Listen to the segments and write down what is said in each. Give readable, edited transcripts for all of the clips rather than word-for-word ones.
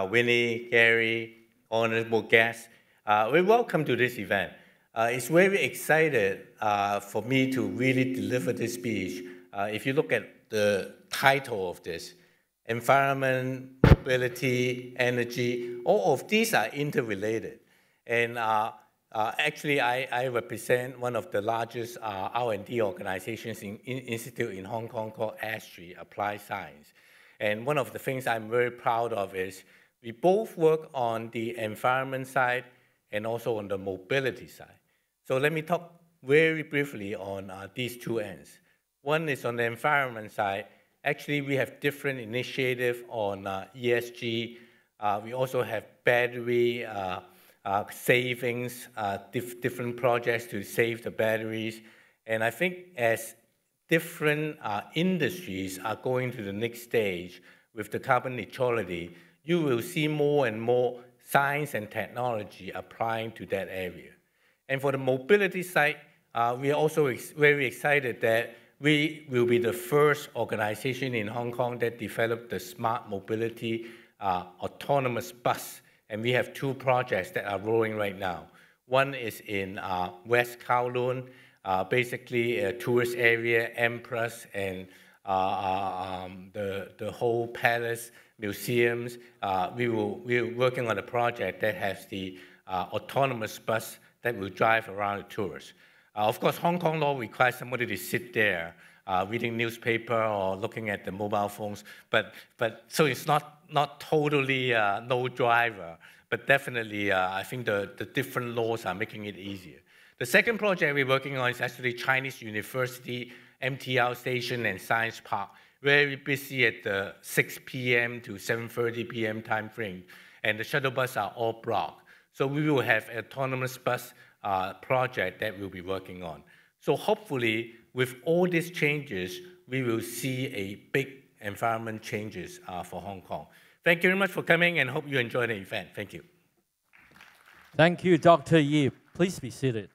Winnie, Gary, honorable guests. We're welcome to this event. It's very excited for me to really deliver this speech. If you look at the title of this, environment, mobility, energy, all of these are interrelated. And actually, I represent one of the largest R&D organizations in institute in Hong Kong called ASTRI, Applied Science. And one of the things I'm very proud of is we both work on the environment side and also on the mobility side. So let me talk very briefly on these two ends. One is on the environment side. Actually, we have different initiatives on ESG. We also have battery savings, different projects to save the batteries. And I think as different industries are going to the next stage with the carbon neutrality, you will see more and more science and technology applying to that area. And for the mobility side, we are also very excited that we will be the first organization in Hong Kong that developed the smart mobility autonomous bus. And we have two projects that are rolling right now. One is in West Kowloon, basically a tourist area, Empress, and the whole palace, museums. We're working on a project that has the autonomous bus that will drive around the tourists. Of course, Hong Kong law requires somebody to sit there reading newspaper or looking at the mobile phones, so it's not totally no driver, but definitely I think the different laws are making it easier. The second project we're working on is actually Chinese University, MTR station and Science Park, very busy at the 6 p.m. to 7:30 p.m. time frame, and the shuttle buses are all blocked. So we will have an autonomous bus project that we'll be working on. So hopefully, with all these changes, we will see a big environment changes for Hong Kong. Thank you very much for coming and hope you enjoy the event. Thank you. Thank you, Dr. Yip. Please be seated.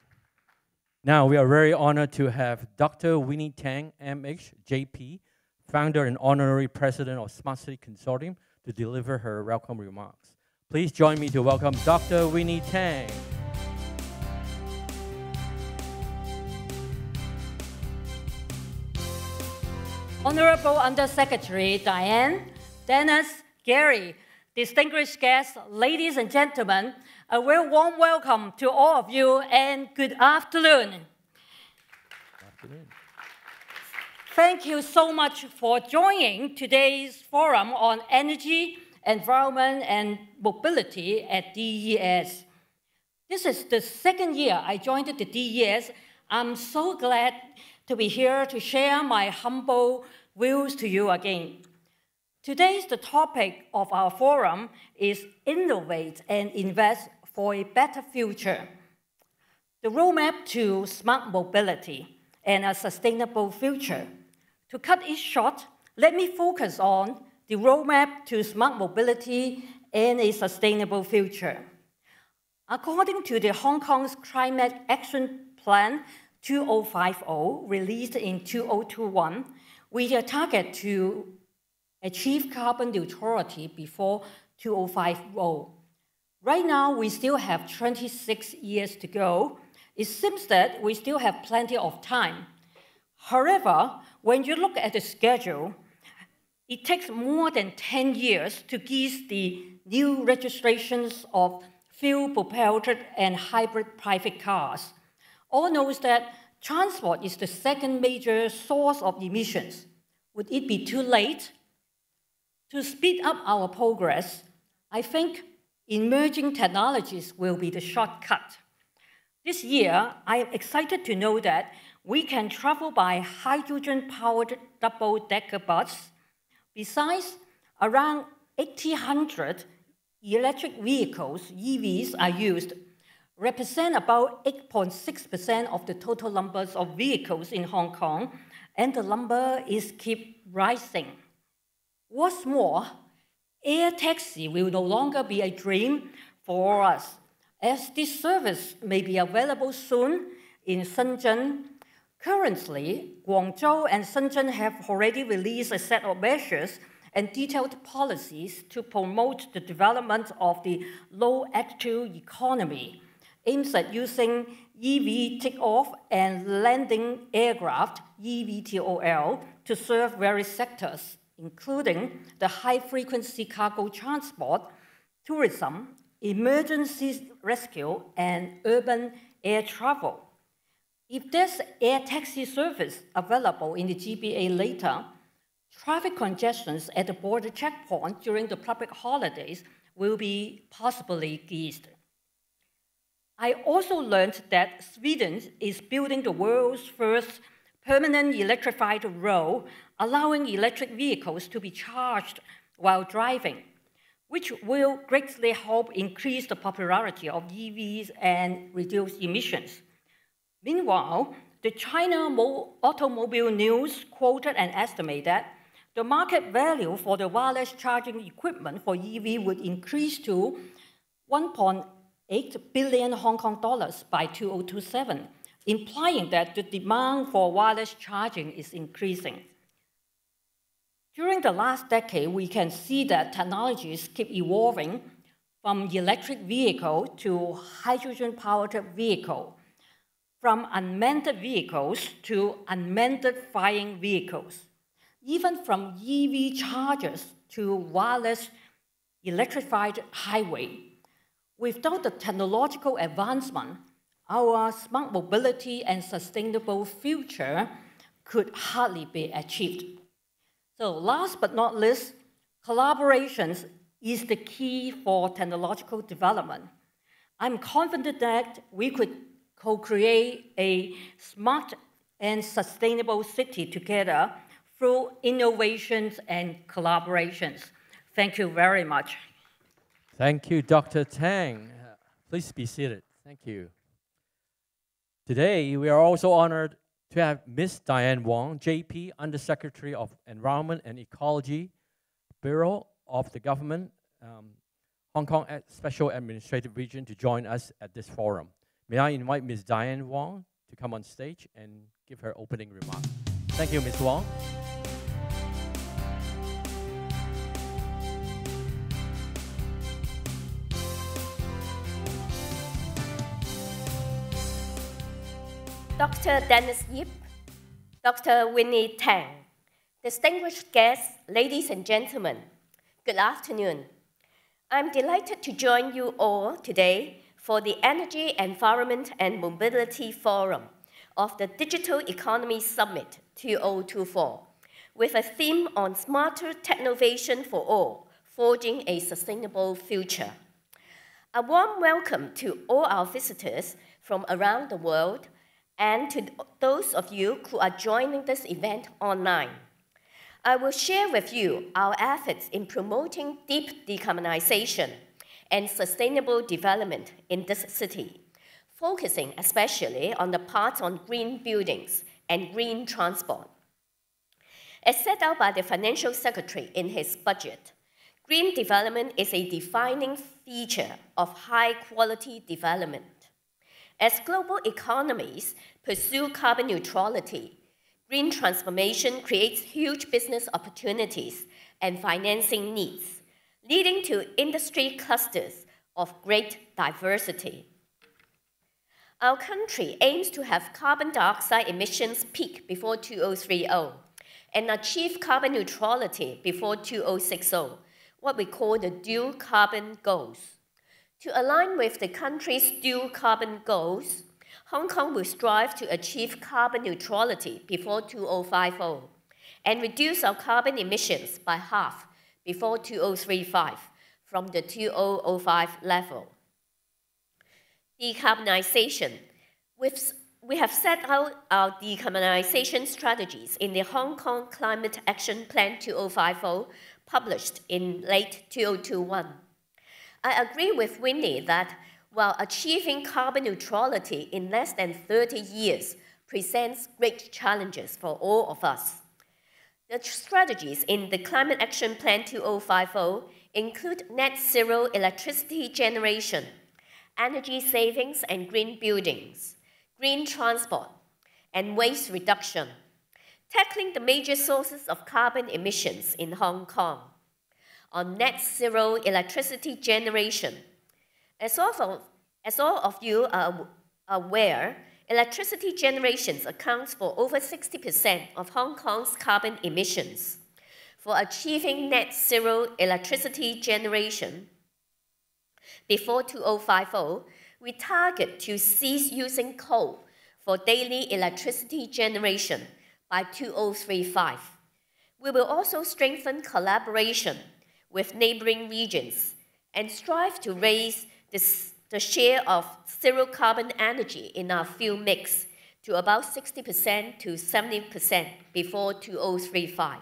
Now, we are very honored to have Dr. Winnie Tang, MH, JP, founder and honorary president of Smart City Consortium, to deliver her welcome remarks. Please join me to welcome Dr. Winnie Tang. Honorable Undersecretary Diane, Denis, Gary, distinguished guests, ladies and gentlemen, a very warm welcome to all of you and good afternoon. Good afternoon. Thank you so much for joining today's forum on energy, environment, and mobility at DES. This is the second year I joined the DES. I'm so glad to be here to share my humble views to you again. Today's the topic of our forum is Innovate and Invest for a Better Future, the roadmap to smart mobility and a sustainable future. To cut it short, let me focus on the roadmap to smart mobility and a sustainable future. According to the Hong Kong's Climate Action Plan 2050, released in 2021, we are target to achieve carbon neutrality before 2050. Right now, we still have 26 years to go. It seems that we still have plenty of time. However, when you look at the schedule, it takes more than 10 years to get the new registrations of fuel-propelled and hybrid private cars. All knows that transport is the second major source of emissions. Would it be too late? To speed up our progress, I think emerging technologies will be the shortcut. This year, I am excited to know that we can travel by hydrogen-powered double-decker bus. Besides, around 1,800 electric vehicles, EVs, are used, represent about 8.6% of the total numbers of vehicles in Hong Kong, and the number is keep rising. What's more, air taxi will no longer be a dream for us, as this service may be available soon in Shenzhen. Currently, Guangzhou and Shenzhen have already released a set of measures and detailed policies to promote the development of the low-altitude economy, aims at using EV takeoff and landing aircraft, EVTOL, to serve various sectors, including the high-frequency cargo transport, tourism, emergency rescue, and urban air travel. If there's air taxi service available in the GBA later, traffic congestions at the border checkpoint during the public holidays will be possibly eased. I also learned that Sweden is building the world's first permanent electrified road, allowing electric vehicles to be charged while driving, which will greatly help increase the popularity of EVs and reduce emissions. Meanwhile, the China Automobile News quoted an estimate that the market value for the wireless charging equipment for EV would increase to 1.8 billion Hong Kong dollars by 2027, implying that the demand for wireless charging is increasing. During the last decade, we can see that technologies keep evolving from electric vehicle to hydrogen-powered vehicle, from unmanned vehicles to unmanned flying vehicles, even from EV chargers to wireless electrified highway. Without the technological advancement, our smart mobility and sustainable future could hardly be achieved. So last but not least, collaborations is the key for technological development. I'm confident that we could co-create a smart and sustainable city together through innovations and collaborations. Thank you very much. Thank you, Dr. Tang. Please be seated. Thank you. Today, we are also honored to have Ms. Diane Wong, JP, Undersecretary of Environment and Ecology, Bureau of the Government, Hong Kong Special Administrative Region, to join us at this forum. May I invite Ms. Diane Wong to come on stage and give her opening remarks. Thank you, Ms. Wong. Dr. Denis Yip, Dr. Winnie Tang, distinguished guests, ladies and gentlemen, good afternoon. I'm delighted to join you all today for the Energy, Environment and Mobility Forum of the Digital Economy Summit 2024, with a theme on smarter technovation for all, forging a sustainable future. A warm welcome to all our visitors from around the world and to those of you who are joining this event online. I will share with you our efforts in promoting deep decarbonization and sustainable development in this city, focusing especially on the part on green buildings and green transport. As set out by the Financial Secretary in his budget, green development is a defining feature of high-quality development. As global economies pursue carbon neutrality, green transformation creates huge business opportunities and financing needs, leading to industry clusters of great diversity. Our country aims to have carbon dioxide emissions peak before 2030 and achieve carbon neutrality before 2060, what we call the dual carbon goals. To align with the country's dual carbon goals, Hong Kong will strive to achieve carbon neutrality before 2050 and reduce our carbon emissions by half before 2035 from the 2005 level. Decarbonization. We have set out our decarbonization strategies in the Hong Kong Climate Action Plan 2050, published in late 2021. I agree with Winnie that while achieving carbon neutrality in less than 30 years presents great challenges for all of us. The strategies in the Climate Action Plan 2050 include net zero electricity generation, energy savings and green buildings, green transport, and waste reduction. tackling the major sources of carbon emissions in Hong Kong. On net zero electricity generation, as all of you are aware, electricity generation accounts for over 60% of Hong Kong's carbon emissions. For achieving net zero electricity generation before 2050, we target to cease using coal for daily electricity generation by 2035. We will also strengthen collaboration with neighboring regions and strive to raise the share of zero-carbon energy in our fuel mix to about 60% to 70% before 2035.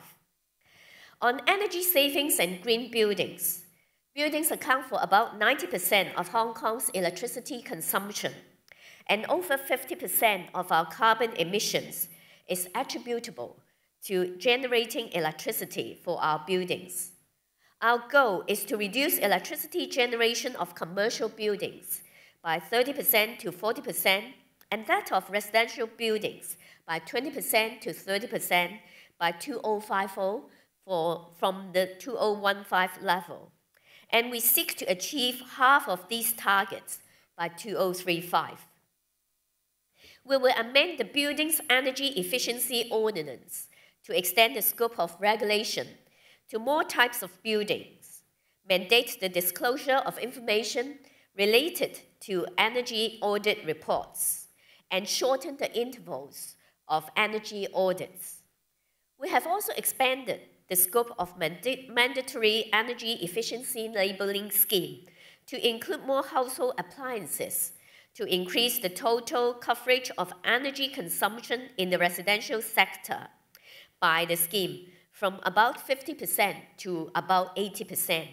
On energy savings and green buildings, buildings account for about 90% of Hong Kong's electricity consumption, and over 50% of our carbon emissions is attributable to generating electricity for our buildings. Our goal is to reduce electricity generation of commercial buildings by 30% to 40%, and that of residential buildings by 20% to 30% by 2050 from the 2015 level. And we seek to achieve half of these targets by 2035. We will amend the Buildings Energy Efficiency Ordinance to extend the scope of regulation to more types of buildings, mandate the disclosure of information related to energy audit reports, and shorten the intervals of energy audits. We have also expanded the scope of mandatory energy efficiency labeling scheme to include more household appliances to increase the total coverage of energy consumption in the residential sector by the scheme from about 50% to about 80%.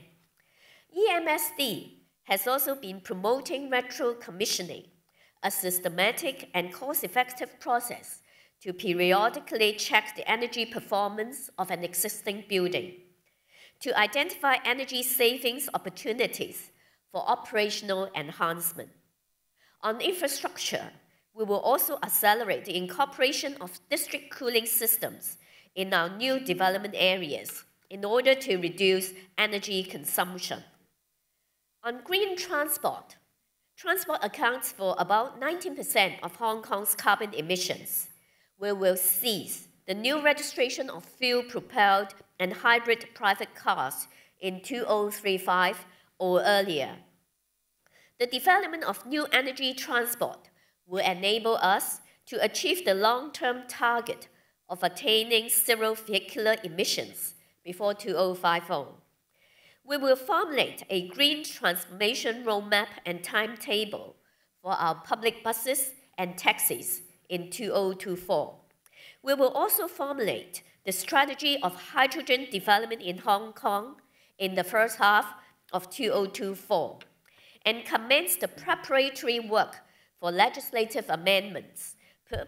EMSD has also been promoting retro-commissioning, a systematic and cost-effective process to periodically check the energy performance of an existing building, to identify energy savings opportunities for operational enhancement. On infrastructure, we will also accelerate the incorporation of district cooling systems in our new development areas in order to reduce energy consumption. On green transport, transport accounts for about 19% of Hong Kong's carbon emissions. We will cease the new registration of fuel-propelled and hybrid private cars in 2035 or earlier. The development of new energy transport will enable us to achieve the long-term target of attaining zero vehicular emissions before 2050. We will formulate a green transformation roadmap and timetable for our public buses and taxis in 2024. We will also formulate the strategy of hydrogen development in Hong Kong in the first half of 2024 and commence the preparatory work for legislative amendments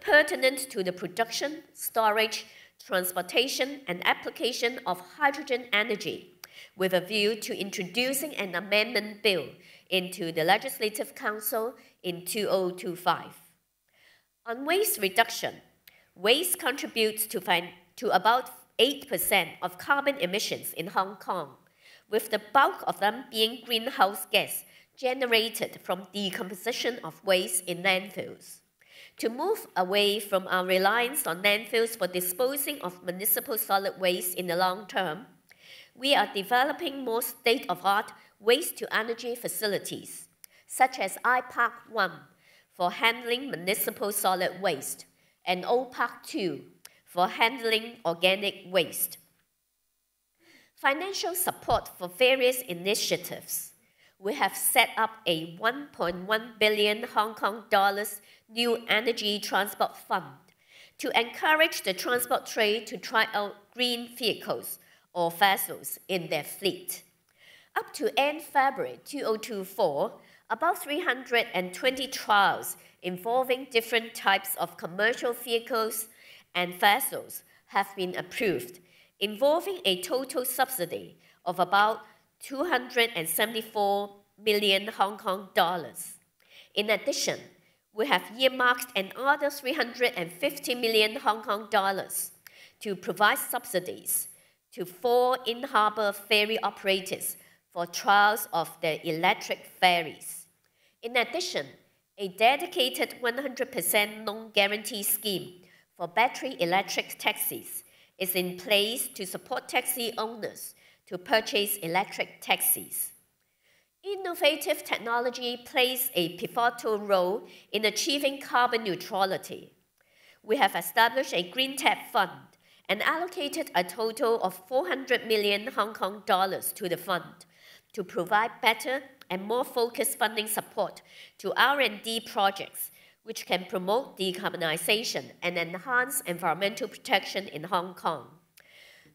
pertinent to the production, storage, transportation, and application of hydrogen energy with a view to introducing an amendment bill into the Legislative Council in 2025. On waste reduction, waste contributes to about 8% of carbon emissions in Hong Kong, with the bulk of them being greenhouse gas generated from decomposition of waste in landfills. To move away from our reliance on landfills for disposing of municipal solid waste in the long term, we are developing more state-of-the-art waste-to-energy facilities, such as iPark 1 for handling municipal solid waste and OPark 2 for handling organic waste. Financial support for various initiatives. We have set up a 1.1 billion Hong Kong dollars new energy transport fund to encourage the transport trade to try out green vehicles or vessels in their fleet. Up to end February 2024, about 320 trials involving different types of commercial vehicles and vessels have been approved, involving a total subsidy of about 274 million Hong Kong dollars. In addition, we have earmarked another 350 million Hong Kong dollars to provide subsidies to 4 in-harbour ferry operators for trials of their electric ferries. In addition, a dedicated 100% loan guarantee scheme for battery electric taxis is in place to support taxi owners to purchase electric taxis. Innovative technology plays a pivotal role in achieving carbon neutrality. We have established a Green Tech Fund and allocated a total of 400 million Hong Kong dollars to the fund to provide better and more focused funding support to R&D projects which can promote decarbonization and enhance environmental protection in Hong Kong.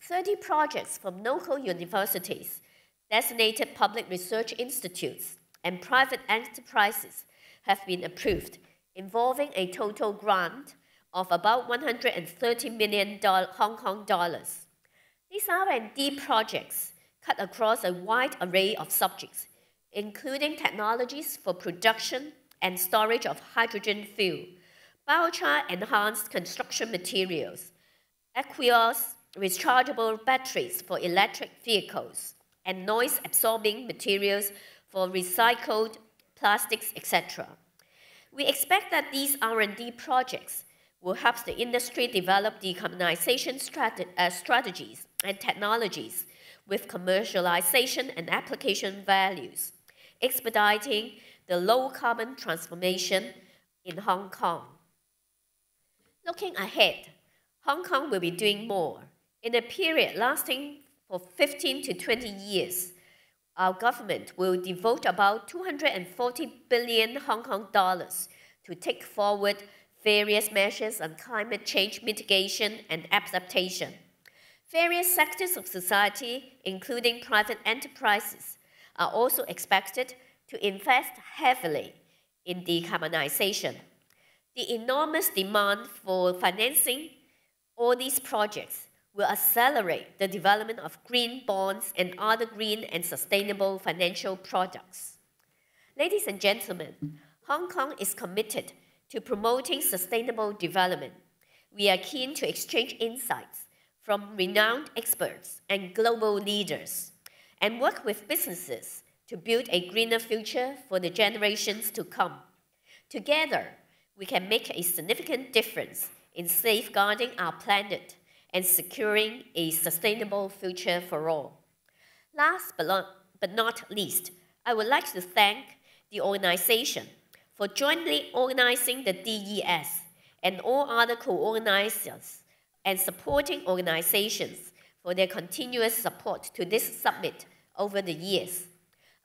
30 projects from local universities, designated public research institutes, and private enterprises have been approved, involving a total grant of about 130 million Hong Kong dollars. These R&D projects cut across a wide array of subjects, including technologies for production and storage of hydrogen fuel, biochar-enhanced construction materials, aqueous rechargeable batteries for electric vehicles, and noise-absorbing materials for recycled plastics, etc. We expect that these R&D projects will help the industry develop decarbonization strategies and technologies with commercialization and application values, expediting the low-carbon transformation in Hong Kong. Looking ahead, Hong Kong will be doing more. In a period lasting for 15 to 20 years, our government will devote about 240 billion Hong Kong dollars to take forward various measures on climate change mitigation and adaptation. Various sectors of society, including private enterprises, are also expected to invest heavily in decarbonization. The enormous demand for financing all these projects will accelerate the development of green bonds and other green and sustainable financial products. Ladies and gentlemen, Hong Kong is committed to promoting sustainable development. We are keen to exchange insights from renowned experts and global leaders and work with businesses to build a greener future for the generations to come. Together, we can make a significant difference in safeguarding our planet and securing a sustainable future for all. Last but not least, I would like to thank the organization for jointly organizing the DES and all other co-organizers and supporting organizations for their continuous support to this summit over the years.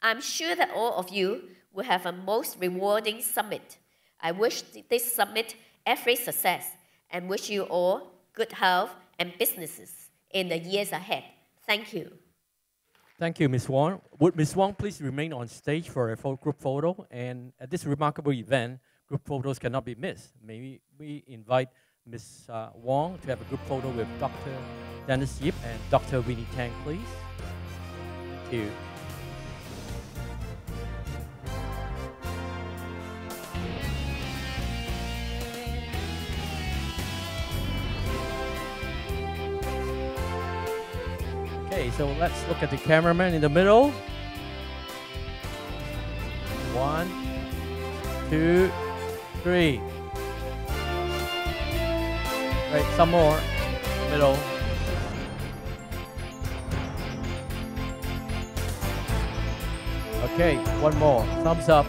I'm sure that all of you will have a most rewarding summit. I wish this summit every success and wish you all good health and businesses in the years ahead. Thank you. Thank you, Ms. Wong. Would Ms. Wong please remain on stage for a group photo? And at this remarkable event, group photos cannot be missed. May we invite Ms. Wong to have a group photo with Dr. Denis Yip and Dr. Winnie Tang, please. Thank you. Okay, so let's look at the cameraman in the middle. 1, 2, 3. Right, some more. Middle. Okay, one more. Thumbs up.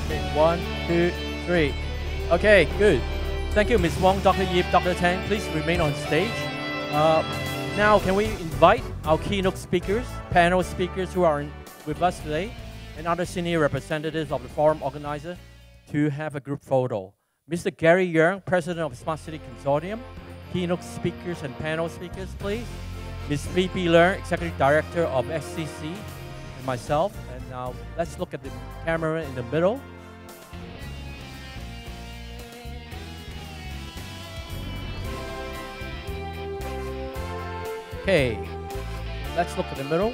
Okay, 1, 2, 3. Okay, good. Thank you, Ms. Wong, Dr. Yip, Dr. Tang. Please remain on stage. Now, can we invite our keynote speakers, panel speakers who are with us today, and other senior representatives of the forum organizer to have a group photo. Mr. Gary Yeung, President of Smart City Consortium, keynote speakers and panel speakers, please. Ms. Phoebe Leung, Executive Director of SCC, and myself. And now let's look at the camera in the middle. Okay, let's look at the middle.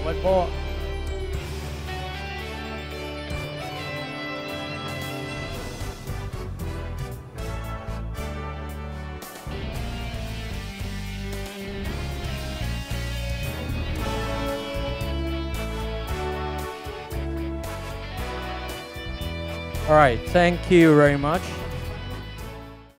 One more. All right, thank you very much.